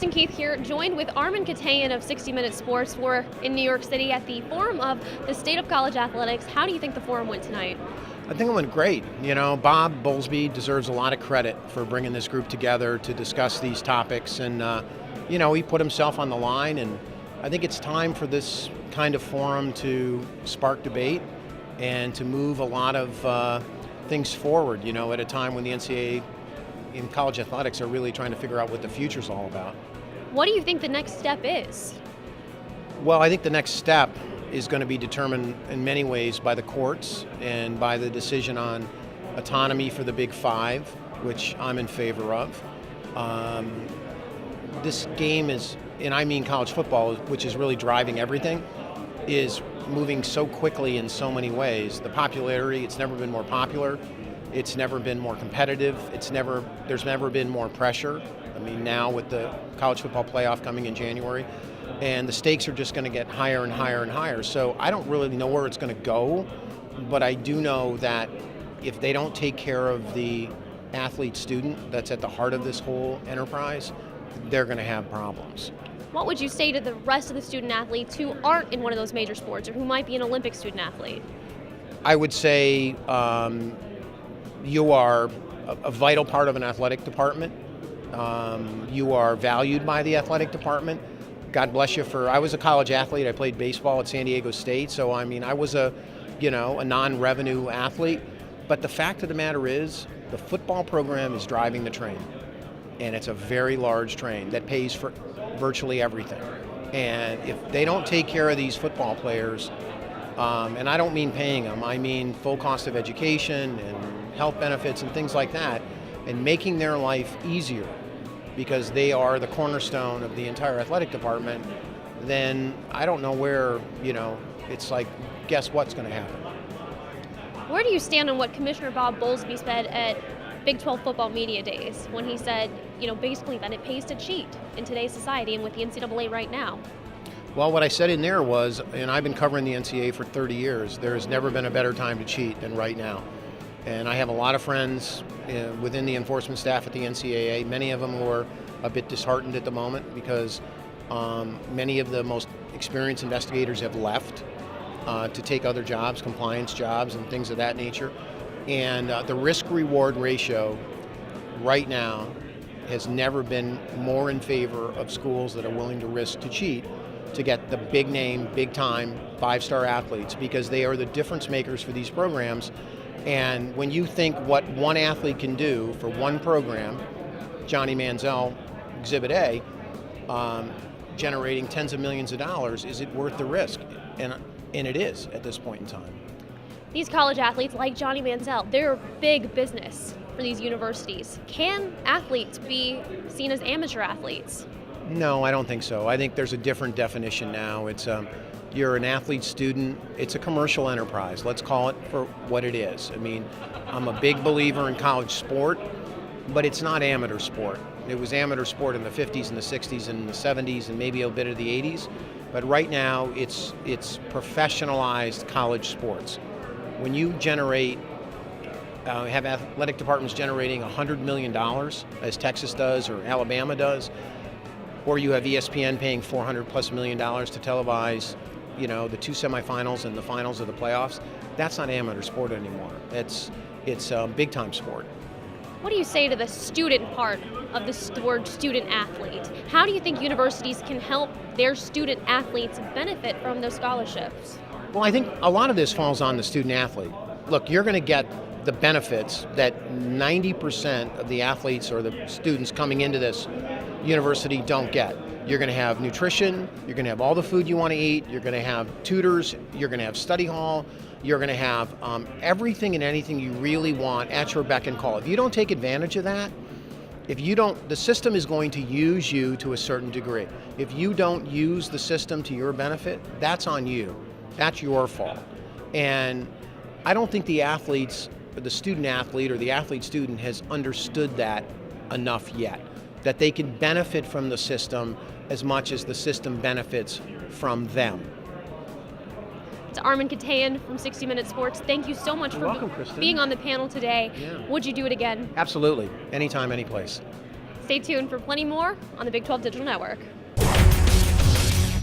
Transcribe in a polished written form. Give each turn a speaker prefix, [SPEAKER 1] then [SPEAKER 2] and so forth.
[SPEAKER 1] Kristen Keith here, joined with Armen Keteyian of 60 Minutes Sports. We're in New York City at the Forum of the State of College Athletics. How do you think the forum went tonight?
[SPEAKER 2] I think it went great. You know, Bob Bowlesby deserves a lot of credit for bringing this group together to discuss these topics. And, he put himself on the line. And I think it's time for this kind of forum to spark debate and to move a lot of things forward, at a time when the NCAA in college athletics are really trying to figure out what the future's all about.
[SPEAKER 1] What do you think the next step is?
[SPEAKER 2] Well, I think the next step is going to be determined in many ways by the courts and by the decision on autonomy for the Big Five, which I'm in favor of. This game is, and I mean college football, which is really driving everything, is moving so quickly in so many ways. The popularity, it's never been more popular. It's never been more competitive. There's never been more pressure. I mean, now with the college football playoff coming in January, and the stakes are just going to get higher and higher and higher. So I don't really know where it's going to go, but I do know that if they don't take care of the athlete-student that's at the heart of this whole enterprise, they're going to have problems.
[SPEAKER 1] What would you say to the rest of the student athletes who aren't in one of those major sports or who might be an Olympic student athlete?
[SPEAKER 2] I would say you are a vital part of an athletic department. You are valued by the athletic department. God bless you I was a college athlete. I played baseball at San Diego State. So, I was a non-revenue athlete. But the fact of the matter is, the football program is driving the train. And it's a very large train that pays for virtually everything. And if they don't take care of these football players, and I don't mean paying them, I mean full cost of education and health benefits and things like that, and making their life easier because they are the cornerstone of the entire athletic department, then I don't know where, it's like, guess what's going to happen?
[SPEAKER 1] Where do you stand on what Commissioner Bob Bowlesby said at Big 12 Football Media Days when he said, basically that it pays to cheat in today's society and with the NCAA right now?
[SPEAKER 2] Well, what I said in there was, and I've been covering the NCAA for 30 years, there's never been a better time to cheat than right now. And I have a lot of friends within the enforcement staff at the NCAA, many of them who are a bit disheartened at the moment because many of the most experienced investigators have left to take other jobs, compliance jobs and things of that nature. And the risk-reward ratio right now has never been more in favor of schools that are willing to risk to cheat to get the big name, big time, five-star athletes because they are the difference makers for these programs. And when you think what one athlete can do for one program, Johnny Manziel, Exhibit A, generating tens of millions of dollars, is it worth the risk? And it is at this point in time.
[SPEAKER 1] These college athletes like Johnny Manziel, they're big business for these universities. Can athletes be seen as amateur athletes?
[SPEAKER 2] No, I don't think so. I think there's a different definition now. It's you're an athlete student. It's a commercial enterprise. Let's call it for what it is. I'm a big believer in college sport, but it's not amateur sport. It was amateur sport in the 50s and the 60s and the 70s and maybe a bit of the 80s. But right now, it's professionalized college sports. When you generate, have athletic departments generating $100 million, as Texas does or Alabama does, or you have ESPN paying $400+ million to televise, the two semifinals and the finals of the playoffs, that's not amateur sport anymore. It's big time sport.
[SPEAKER 1] What do you say to the student part of the word student athlete? How do you think universities can help their student athletes benefit from those scholarships?
[SPEAKER 2] Well, I think a lot of this falls on the student athlete. Look, you're going to get the benefits that 90% of the athletes or the students coming into this university don't get. You're going to have nutrition, you're going to have all the food you want to eat, you're going to have tutors, you're going to have study hall, you're going to have everything and anything you really want at your beck and call. If you don't take advantage of that, the system is going to use you to a certain degree. If you don't use the system to your benefit, that's on you. That's your fault. And I don't think the student athlete or the athlete student has understood that enough yet, that they can benefit from the system as much as the system benefits from them.
[SPEAKER 1] It's Armen Keteyian from 60 Minutes Sports. Thank you so much for being on the panel today.
[SPEAKER 2] Yeah.
[SPEAKER 1] Would you do it again?
[SPEAKER 2] Absolutely. Anytime, any place.
[SPEAKER 1] Stay tuned for plenty more on the Big 12 Digital Network.